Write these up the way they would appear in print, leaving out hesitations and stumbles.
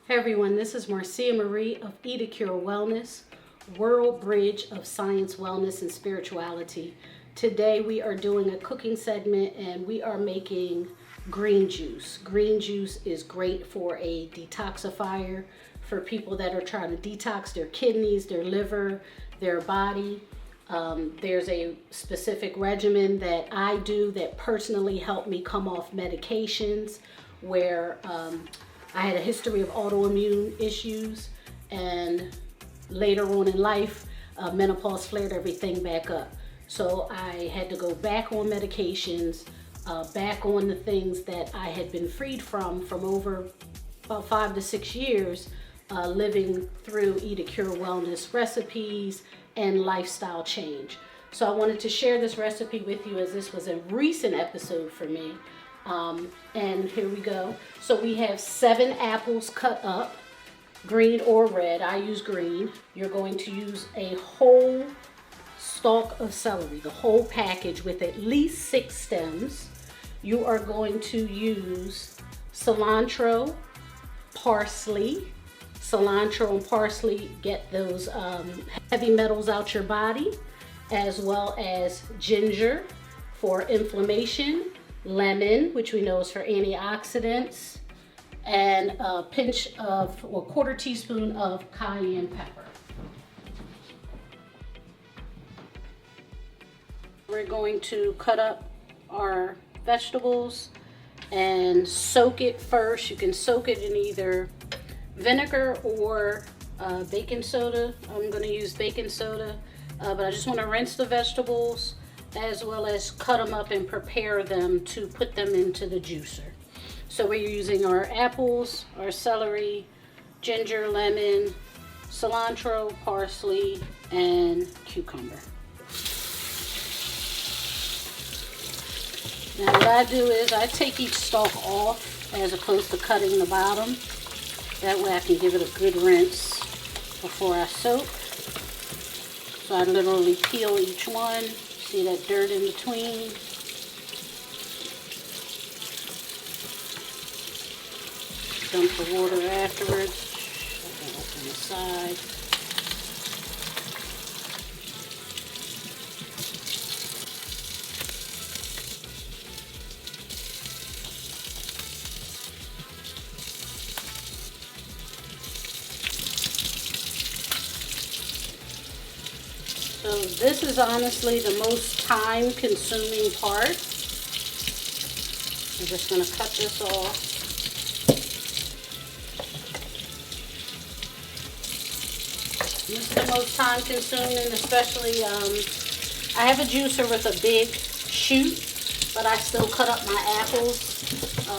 Hey everyone, this is Marcia Marie of Eat a Cure Wellness, World Bridge of Science, Wellness, and Spirituality. Today we are doing a cooking segment and we are making green juice. Green juice is great for a detoxifier for people that are trying to detox their kidneys, their liver, their body. There's a specific regimen that I do that personally helped me come off medications where I had a history of autoimmune issues, and later on in life, menopause flared everything back up. So I had to go back on medications, back on the things that I had been freed from over about 5 to 6 years, living through Eat a Cure Wellness recipes and lifestyle change. So I wanted to share this recipe with you as this was a recent episode for me. And here we go. So we have 7 apples cut up, green or red. I use green. You're going to use a whole stalk of celery, the whole package with at least 6 stems. You are going to use cilantro, parsley. Cilantro and parsley get those heavy metals out your body, as well as ginger for inflammation, lemon, which we know is for antioxidants, and a pinch of, or quarter teaspoon of cayenne pepper. We're going to cut up our vegetables and soak it first. You can soak it in either vinegar or baking soda. I'm going to use baking soda, but I just want to rinse the vegetables as well as cut them up and prepare them to put them into the juicer. So we're using our apples, our celery, ginger, lemon, cilantro, parsley, and cucumber. Now what I do is I take each stalk off as opposed to cutting the bottom. That way I can give it a good rinse before I soak. So I literally peel each one. See that dirt in between? Dump the water afterwards. Put that up on the side. So this is honestly the most time-consuming part. I'm just going to cut this off. This is the most time-consuming, especially, I have a juicer with a big chute, but I still cut up my apples.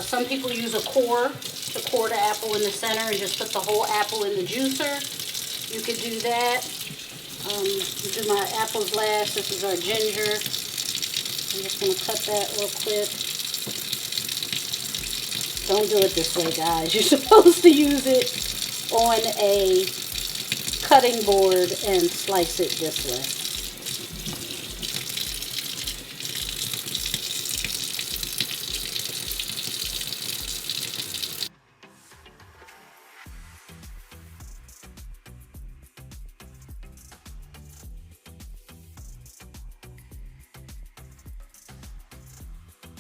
Some people use a core to core the apple in the center and just put the whole apple in the juicer. You could do that. Do my apples last. This is our ginger. I'm just going to cut that real quick. Don't do it this way, guys. You're supposed to use it on a cutting board and slice it this way.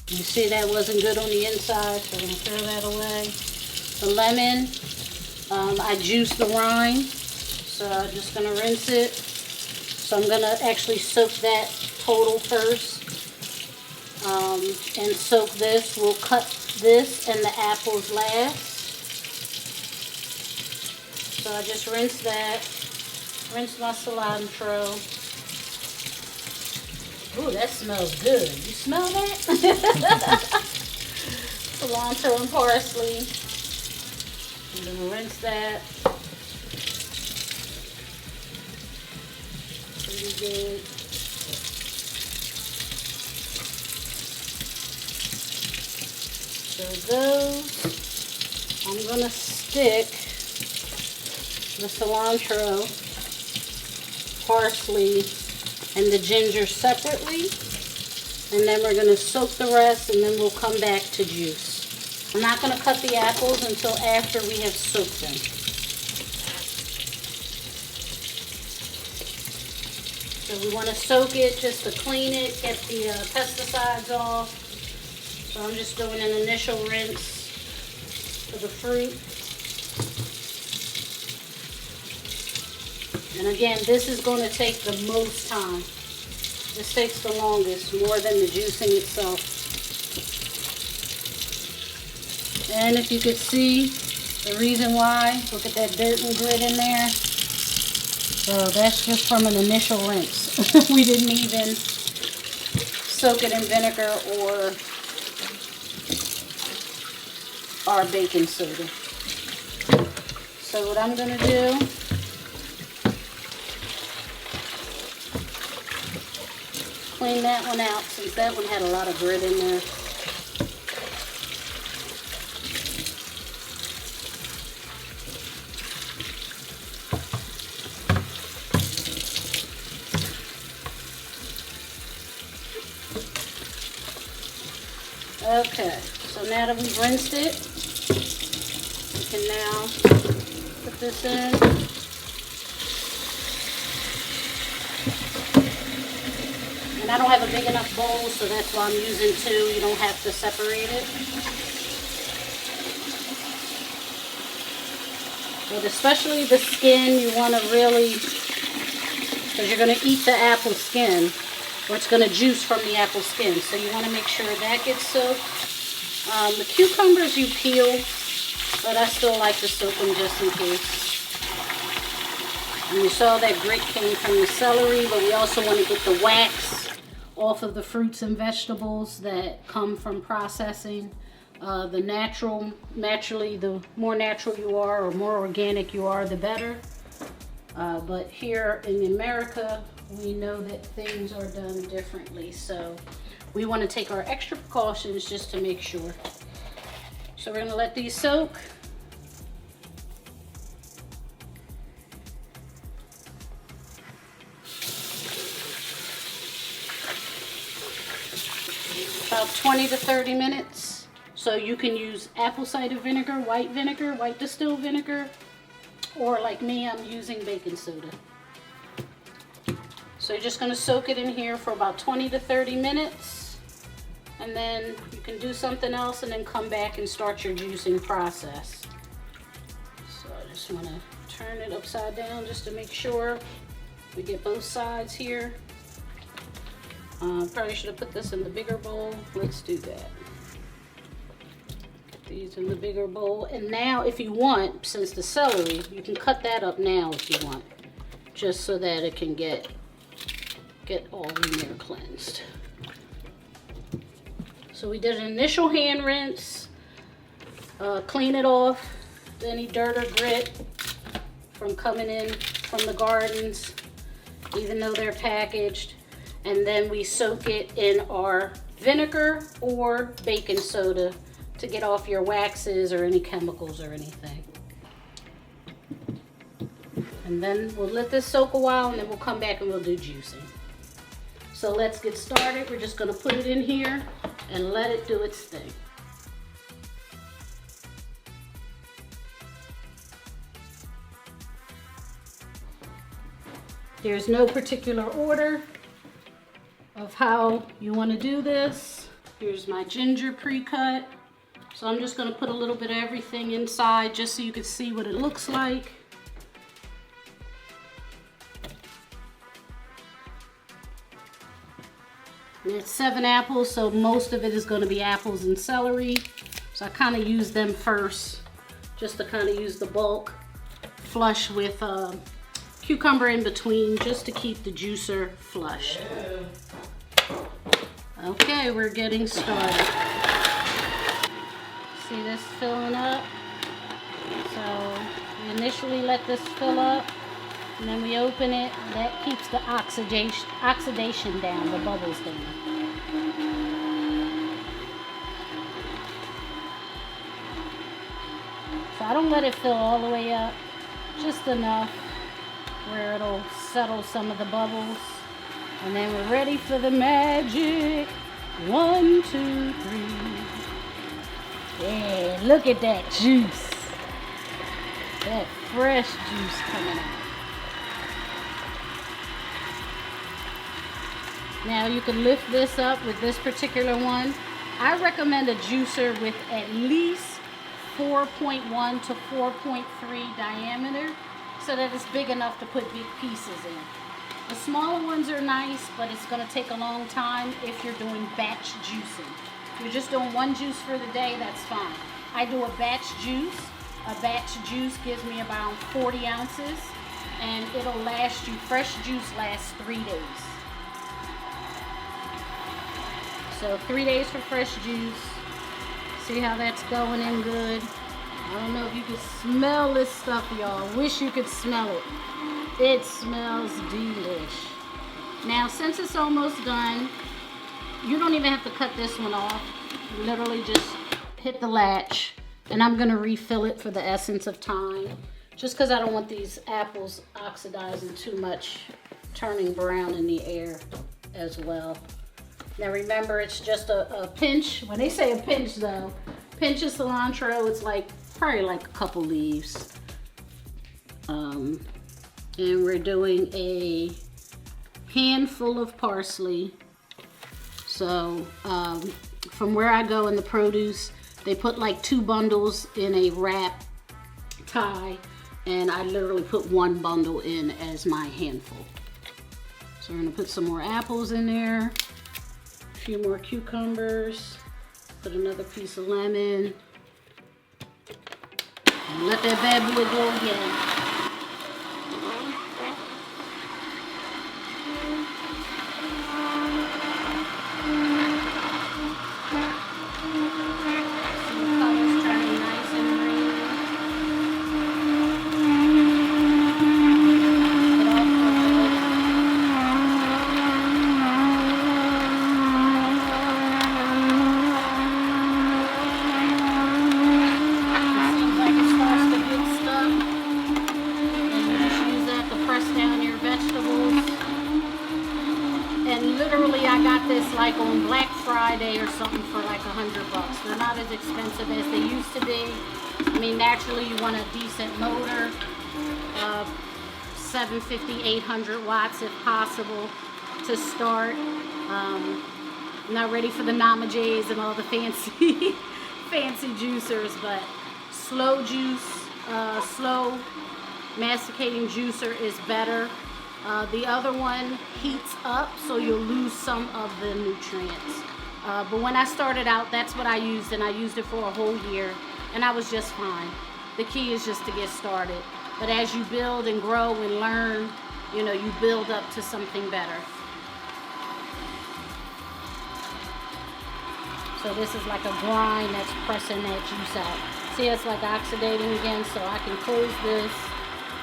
You see that wasn't good on the inside, so I'm going to throw that away. The lemon, I juiced the rind, so I'm just going to rinse it. So I'm going to actually soak that total first and soak this. We'll cut this and the apples last. So I just rinse that, rinse my cilantro. Ooh, that smells good. You smell that? Cilantro and parsley. I'm going to rinse that. Pretty good. So those, I'm going to stick the cilantro, parsley, and the ginger separately, and then we're going to soak the rest, and then we'll come back to juice. I'm not going to cut the apples until after we have soaked them. So we want to soak it just to clean it, get the pesticides off. So I'm just doing an initial rinse for the fruit. And again, this is going to take the most time. This takes the longest, more than the juicing itself. And if you could see the reason why, look at that dirt and grit in there. So that's just from an initial rinse. We didn't even soak it in vinegar or our baking soda. So what I'm going to do, clean that one out since that one had a lot of grit in there. Okay, so now that we've rinsed it, we can now put this in. And I don't have a big enough bowl, so that's why I'm using two. You don't have to separate it. But especially the skin, you want to really, because you're going to eat the apple skin, or it's going to juice from the apple skin. So you want to make sure that gets soaked. The cucumbers you peel, but I still like to soak them just in case. And you saw that grit came from the celery, but we also want to get the wax off of the fruits and vegetables that come from processing. Naturally, the more natural you are or more organic you are, the better. But here in America, we know that things are done differently, so we want to take our extra precautions just to make sure. So we're going to let these soak. About 20 to 30 minutes. So you can use apple cider vinegar, white distilled vinegar, or like me, I'm using baking soda. So you're just going to soak it in here for about 20 to 30 minutes, and then you can do something else and then come back and start your juicing process. So I just want to turn it upside down just to make sure we get both sides here. Probably should have put this in the bigger bowl. Let's do that. Get these in the bigger bowl. And now if you want, since the celery, you can cut that up now if you want, just so that it can get all in there cleansed. So we did an initial hand rinse, clean it off, any dirt or grit from coming in from the gardens, even though they're packaged. And then we soak it in our vinegar or baking soda to get off your waxes or any chemicals or anything. And then we'll let this soak a while, and then we'll come back and we'll do juicing. So let's get started. We're just going to put it in here and let it do its thing. There's no particular order of how you want to do this. Here's my ginger pre-cut. So I'm just going to put a little bit of everything inside just so you can see what it looks like. And it's 7 apples, so most of it is going to be apples and celery. So I kind of use them first, just to kind of use the bulk. Flush with cucumber in between, just to keep the juicer flushed. Okay, we're getting started. See this filling up? So we initially let this fill up, and then we open it. That keeps the oxidation down, the bubbles down. So I don't let it fill all the way up, just enough where it'll settle some of the bubbles. And then we're ready for the magic. 1, 2, 3. Yeah, look at that juice. That fresh juice coming out. Now you can lift this up with this particular one. I recommend a juicer with at least 4.1 to 4.3 diameter so that it's big enough to put big pieces in. The smaller ones are nice, but it's going to take a long time if you're doing batch juicing. If you're just doing one juice for the day, that's fine. I do a batch juice. A batch juice gives me about 40 ounces, and it'll last you, fresh juice lasts 3 days. So 3 days for fresh juice. See how that's going in good? I don't know if you can smell this stuff, y'all. Wish you could smell it. It smells delish. Now, since it's almost done, you don't even have to cut this one off. You literally just hit the latch, and I'm gonna refill it for the essence of time, just because I don't want these apples oxidizing too much, turning brown in the air as well. Now remember, it's just a pinch. When they say a pinch though, pinch of cilantro, it's like probably like a couple leaves. And we're doing a handful of parsley. So from where I go in the produce, they put like 2 bundles in a wrap tie, and I literally put 1 bundle in as my handful. So we're gonna put some more apples in there, a few more cucumbers, put another piece of lemon, and let that bad boy go again. I got this like on Black Friday or something for like $100. They're not as expensive as they used to be. I mean, naturally you want a decent motor, 750, 800 watts if possible to start. Not ready for the Namajays and all the fancy juicers, but slow juice, slow masticating juicer is better. The other one heats up, so you'll lose some of the nutrients. But when I started out, that's what I used, and I used it for a whole year, and I was just fine. The key is just to get started. But as you build and grow and learn, you know, you build up to something better. So this is like a grind that's pressing that juice out. See, it's like oxidating again, so I can close this,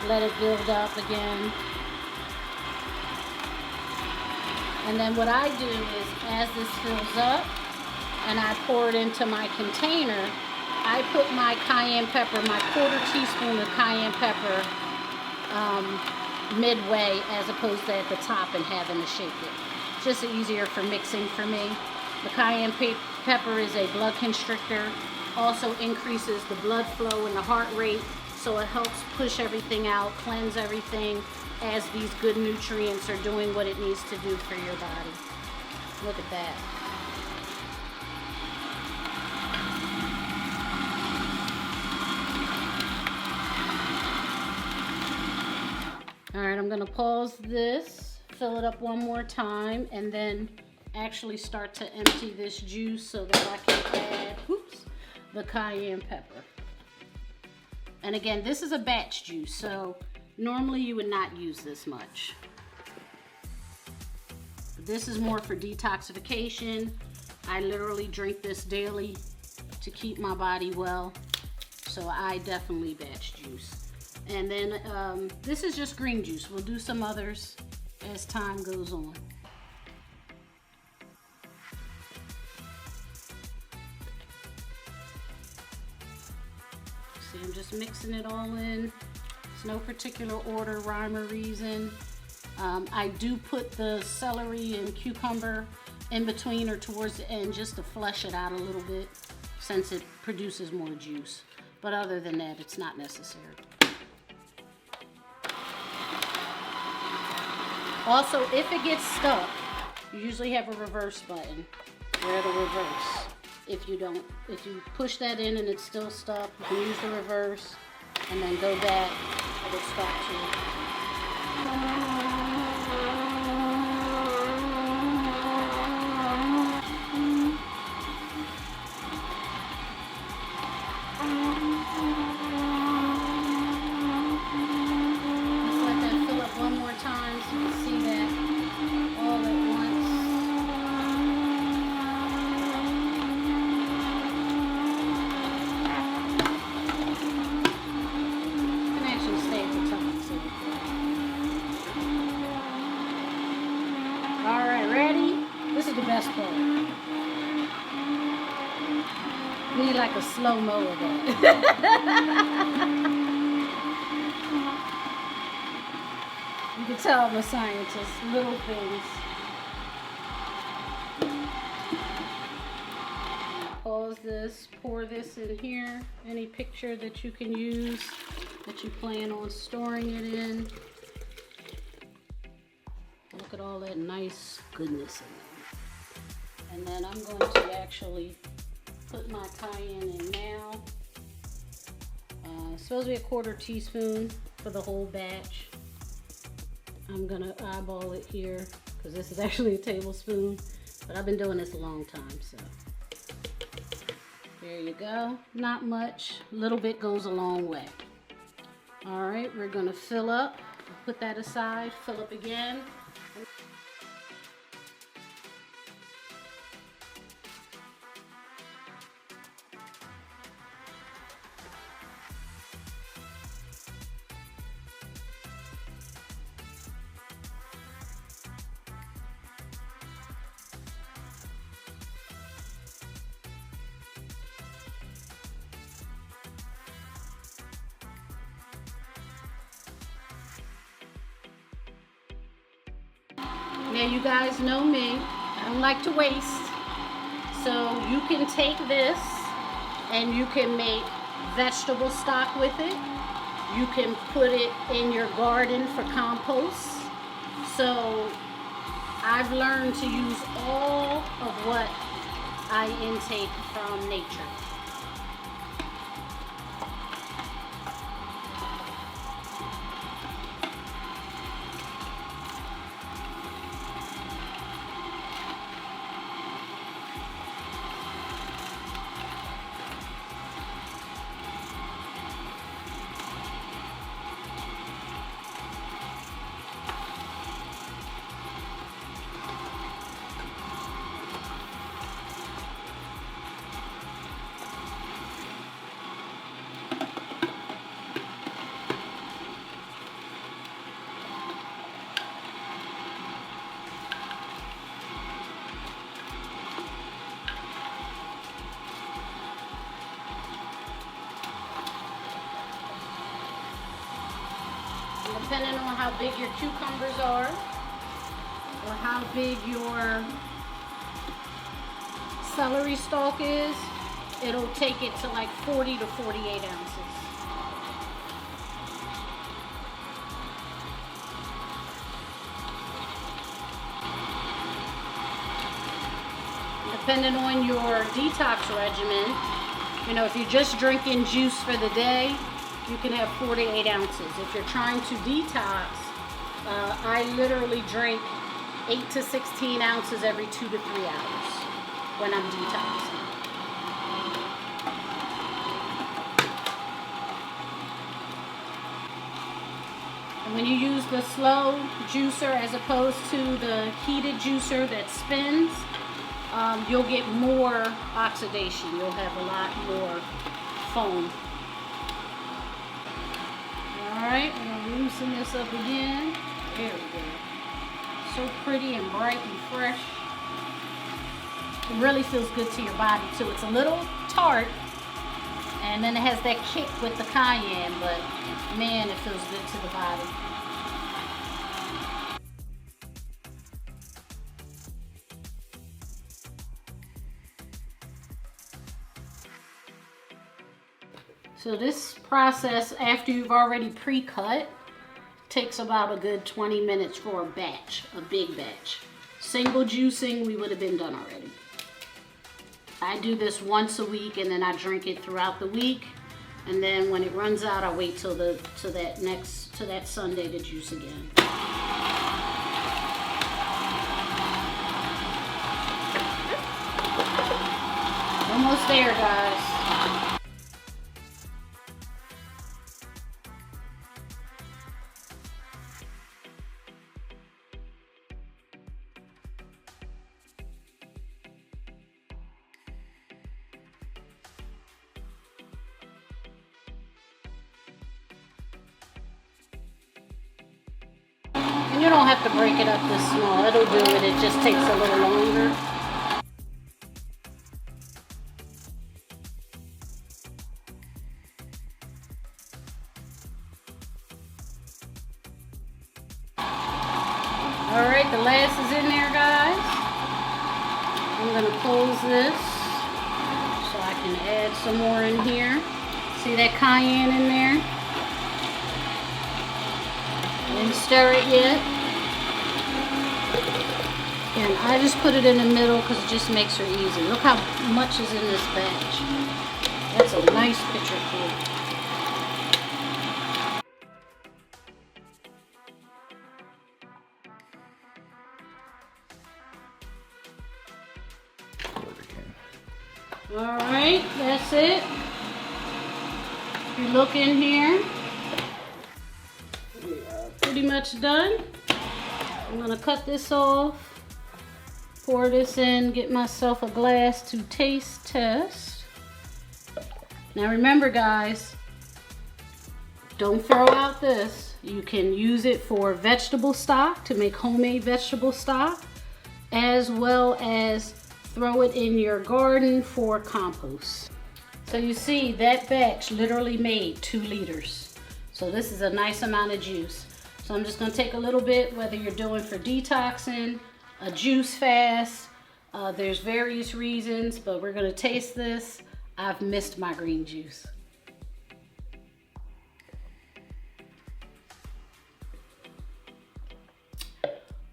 let it build up again. And then what I do is, as this fills up and I pour it into my container, I put my cayenne pepper, my 1/4 teaspoon of cayenne pepper midway, as opposed to at the top and having to shake it. Just easier for mixing for me. The cayenne pepper is a blood constrictor, also increases the blood flow and the heart rate, so it helps push everything out, cleanse everything, as these good nutrients are doing what it needs to do for your body. Look at that. All right, I'm gonna pause this, fill it up one more time, and then actually start to empty this juice so that I can add, the cayenne pepper. And again, this is a batch juice, so normally you would not use this much. This is more for detoxification. I literally drink this daily to keep my body well, so I definitely batch juice. And then this is just green juice. We'll do some others as time goes on. See, I'm just mixing it all in. It's no particular order, rhyme, or reason. I do put the celery and cucumber in between or towards the end just to flesh it out a little bit. since it produces more juice. But other than that, it's not necessary. Also, if it gets stuck, you usually have a reverse button where it'll reverse. If you push that in and it's still stuck, you can use the reverse and then go back, it'll start to. Alright, ready? This is the best part. We need like a slow-mo of that. You can tell I'm a scientist. Little things. Pause this, pour this in here. Any picture that you can use that you plan on storing it in. Look at all that nice goodness in there. And then I'm going to actually put my cayenne in now. It's supposed to be a 1/4 teaspoon for the whole batch. I'm gonna eyeball it here because this is actually a tablespoon, but I've been doing this a long time, so. There you go. Not much. A little bit goes a long way. All right, we're gonna fill up. Put that aside, fill up again. Now you guys know me, I don't like to waste. So you can take this and you can make vegetable stock with it. You can put it in your garden for compost. So I've learned to use all of what I intake from nature. Depending on how big your cucumbers are or how big your celery stalk is, it'll take it to like 40 to 48 ounces. Depending on your detox regimen, you know, if you're just drinking juice for the day, you can have 4 to 8 ounces. If you're trying to detox, I literally drink 8 to 16 ounces every 2 to 3 hours when I'm detoxing. And when you use the slow juicer as opposed to the heated juicer that spins, you'll get more oxidation. You'll have a lot more foam. Alright, we're going to loosen this up again. There we go. So pretty and bright and fresh. It really feels good to your body too. It's a little tart, and then it has that kick with the cayenne, but man, it feels good to the body. So this process, after you've already pre-cut, takes about a good 20 minutes for a batch, a big batch. Single juicing, we would have been done already. I do this once a week and then I drink it throughout the week. And then when it runs out, I wait till that Sunday to juice again. Almost there, guys. And you don't have to break it up this small. It'll do it. It just takes a little longer. All right, the last is in there, guys. I'm gonna close this so I can add some more in here. See that cayenne in there? I didn't stir it yet. And I just put it in the middle because it just makes her easy. Look how much is in this batch. That's a nice picture too. All right, that's it. If you look in here, we are pretty much done. I'm gonna cut this off, pour this in, get myself a glass to taste test. Now remember, guys, don't throw out this. You can use it for vegetable stock, to make homemade vegetable stock, as well as throw it in your garden for compost. So you see that batch literally made 2 liters. So this is a nice amount of juice. So I'm just gonna take a little bit, whether you're doing for detoxing, a juice fast, there's various reasons, but we're gonna taste this. I've missed my green juice.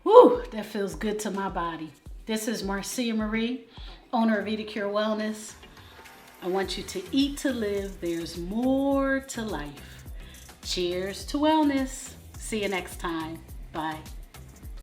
Whew, that feels good to my body. This is Marcia Marie, owner of Cure Wellness. I want you to eat to live. There's more to life. Cheers to wellness. See you next time. Bye.